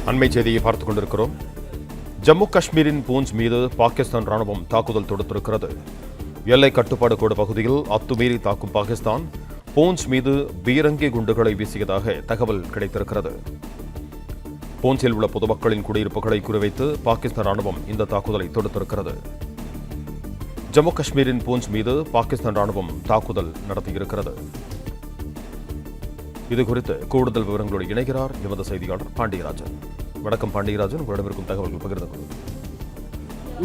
அண்மை செய்தியை பார்த்துக் கொண்டிருக்கிறோம். ஜம்மு காஷ்மீரின் பூஞ்ச் மீது பாகிஸ்தான் ராணுவம் தாக்குதல் தொடுத்திருக்கிறது. எல்லை கட்டுப்பாடு கோடு பகுதியில் அத்துமீறி தாக்கும் பாகிஸ்தான் பூஞ்ச் மீது பீரங்கி குண்டுகளை வீசியதாக தகவல் கிடைத்திருக்கிறது. பூஞ்சில் உள்ள பொதுமக்களின் குடியிருப்புகளை குறிவைத்து பாகிஸ்தான் ராணுவம் இந்த தாக்குதலை தொடுத்திருக்கிறது. ஜம்மு காஷ்மீரின் பூஞ்ச் மீது பாகிஸ்தான் ராணுவம் தாக்குதல் நடத்தியிருக்கிறது. இதுகுறித்து கூடுதல் விவரங்களோடு இணைகிறார் எமது செய்தியாளர் பாண்டியராஜன். வணக்கம் பாண்டியராஜன், உங்களிடம் இருக்கும் தகவல்கள் பகிர்ந்து கொள்ளுங்கள்.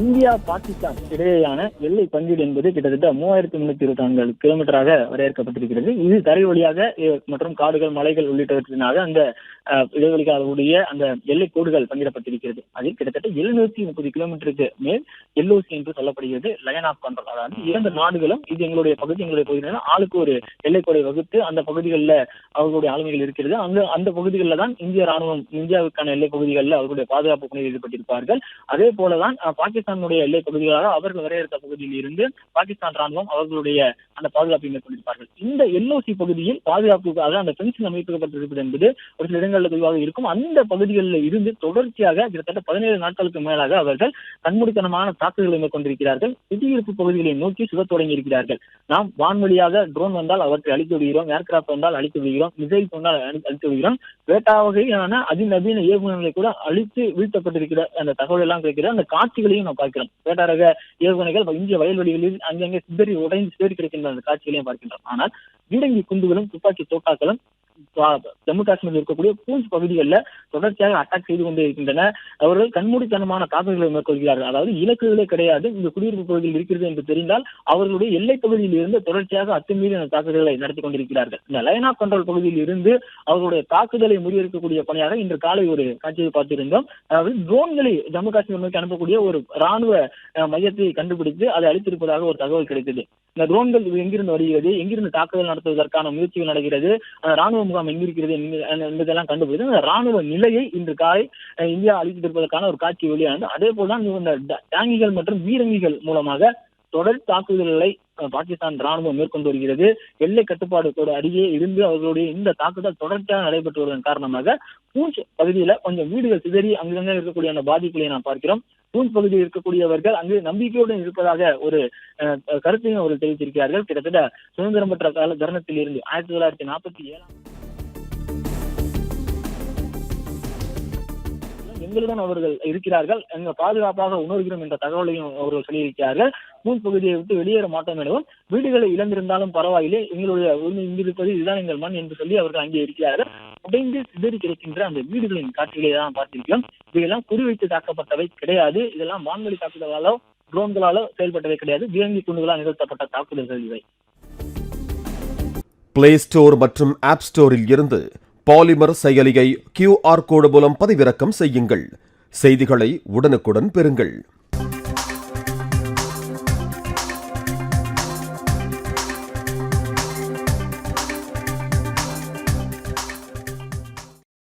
இந்தியா பாகிஸ்தான் இடையேயான எல்லை பங்கீடு என்பது கிட்டத்தட்ட 3324 கிலோமீட்டராக வரையறுக்கப்பட்டிருக்கிறது. இது தரை வழியாக மற்றும் காடுகள், மலைகள் உள்ளிட்டவற்றினாக அந்த இடைவெளிகளுடைய அந்த எல்லை கோடுகள் பங்கிடப்பட்டிருக்கிறது. அதில் கிட்டத்தட்ட 730 கிலோமீட்டருக்கு மேல் எல்ஓசி என்று சொல்லப்படுகிறது, லைன் ஆஃப் கண்ட்ரோல். அதாவது இரண்டு நாடுகளும் இது எங்களுடைய பகுதி ஆளுக்கு ஒரு எல்லைக்கோடை வகுத்து அந்த பகுதிகளில் அவர்களுடைய ஆளுமைகள் இருக்கிறது. அந்த பகுதிகளில் தான் இந்திய ராணுவம் இந்தியாவுக்கான எல்லை பகுதிகளில் அவர்களுடைய பாதுகாப்பு பணியில் ஈடுபட்டிருப்பார்கள். அதே போலதான் பாகிஸ்தானுடைய எல்லை பகுதிகளாக அவர்கள் வரையறுத்த பகுதியில் இருந்து பாகிஸ்தான் ராணுவம் அவர்களுடைய அந்த பாதுகாப்பை மேற்கொண்டிருப்பார்கள். இந்த எல்ஓசி பகுதியில் பாதுகாப்புக்காக அந்த பென்சில் அமைக்கப்பட்டிருப்பது என்பது ஒரு சில இடங்களில் தெளிவாக இருக்கும். அந்த பகுதிகளில் இருந்து தொடர்ச்சியாக கிட்டத்தட்ட 17 நாட்களுக்கு மேலாக அவர்கள் கண்மூடித்தனமான தாக்குதல்களை மேற்கொண்டிருக்கிறார்கள். குடியிருப்பு பகுதிகளை நோக்கி சுட தொடங்கி இருக்கிறார்கள். நாம் வான்வழியாக ட்ரோன் வந்தால் அவற்றை அழித்து விடுகிறோம், ஏர்கிராப்ட் வந்தால் அழித்து விடுகிறோம், மிசைல் வந்தால் அழித்து விடுகிறோம், வேட்டா வகையான அதிநவீன ஏவுகணைகளை கூட அழித்து வீழ்த்தப்பட்டிருக்கிற அந்த தகவல் எல்லாம் கிடைக்கிறது. அந்த காட்சிகளையும் நாம் பார்க்கிறோம். வேட்டா ரக ஏவுகணைகள் இந்திய வயல்வெளிகளில் அங்கங்கே சிதறி கிடைக்கின்ற அந்த காட்சிகளையும் பார்க்கின்றோம். ஆனால் பீரங்கி குண்டுகளும் துப்பாக்கி தோட்டாக்களும் ஜம்மு காஷ்மீரில் இருக்கக்கூடிய பூஞ்ச் பகுதிகளில் தொடர்ச்சியாக அட்டாக் செய்து கொண்டே இருக்கின்றன. அவர்கள் கண்மூடித்தனமான தாக்குதல்களை மேற்கொள்கிறார்கள். அதாவது இலக்குகளே கிடையாது, இந்த குடியிருப்பு பகுதியில் இருக்கிறது என்று தெரிந்தால் அவர்களுடைய எல்லைப் பகுதியில் இருந்து தொடர்ச்சியாக அத்துமீறி அந்த தாக்குதல்களை நடத்தி கொண்டிருக்கிறார்கள். இந்த லைன் ஆஃப் கண்ட்ரோல் பகுதியில் இருந்து அவர்களுடைய தாக்குதலை முறியடிக்கக்கூடிய பணியாக இன்று காலை ஒரு காட்சியை பார்த்திருந்தோம். அதாவது ட்ரோன்களை ஜம்மு காஷ்மீர் நோக்கி அனுப்பக்கூடிய ஒரு ராணுவ மையத்தை கண்டுபிடித்து அதை அளித்திருப்பதாக ஒரு தகவல் கிடைத்தது. இந்த ட்ரோன்கள் எங்கிருந்து வருகிறது, எங்கிருந்து தாக்குதல் நடத்துவதற்கான முயற்சிகள் நடக்கிறது, ராணுவ முகாம் எங்கிருக்கிறது என்பதெல்லாம் கண்டுபிடித்து அந்த ராணுவ நிலையை இன்று காலை இந்தியா அளித்திருப்பதற்கான ஒரு காட்சி வெளியானது. அதே போல்தான் இந்த டேங்கிகள் மற்றும் பீரங்கிகள் மூலமாக தொடர் தாக்குதல்களை பாகிஸ்தான் ராணுவம் மேற்கொண்டு வருகிறது. எல்லை கட்டுப்பாடு கோடு அருகே இருந்து அவர்களுடைய இந்த தாக்குதல் தொடர்ச்சியாக நடைபெற்று வருவதன் காரணமாக பூஞ்ச் பகுதியில கொஞ்சம் வீடுகள் சிதறி அங்கங்க இருக்கக்கூடிய அந்த பாதிப்புகளை நாம் பார்க்கிறோம். பூஞ்ச் பகுதியில் இருக்கக்கூடியவர்கள் அங்கு நம்பிக்கையுடன் இருப்பதாக ஒரு கருத்தையும் அவர்கள் தெரிவித்திருக்கிறார்கள். கிட்டத்தட்ட சுதந்திரம் பெற்ற கால தருணத்தில் இருந்து 1947 எங்களுடன் அவர்கள் இருக்கிறார்கள், எங்க பாதுகாப்பாக உணர்கிறோம் என்ற தகவலையும் அவர்கள் சொல்லியிருக்கிறார்கள். பூஞ்ச் பகுதியை விட்டு வெளியேற மாட்டோம் எனவும், வீடுகளை இழந்திருந்தாலும் பரவாயில்லை, எங்களுடைய உரிமை இங்கிருப்பது இதுதான் எங்கள் மண் என்று சொல்லி அவர்கள் அங்கே இருக்கிறார்கள். உடைந்து சிதறி கிடைக்கின்ற அந்த வீடுகளின் காட்சிகளை தான் பார்த்திருக்கிறோம். இவையெல்லாம் குறிவைத்து தாக்கப்பட்டவை கிடையாது. இதெல்லாம் வான்வழி தாக்குதலாலோ ட்ரோன்களாலோ செயல்பட்டவை கிடையாது. பீரங்கி குண்டுகளால் நிகழ்த்தப்பட்ட தாக்குதல்கள் இவை. பிளே ஸ்டோர் மற்றும் ஆப் ஸ்டோரில் இருந்து பாலிமர் செயலியை QR கோடு மூலம் பதிவிறக்கம் செய்யுங்கள். செய்திகளை உடனுக்குடன் பெறுங்கள்.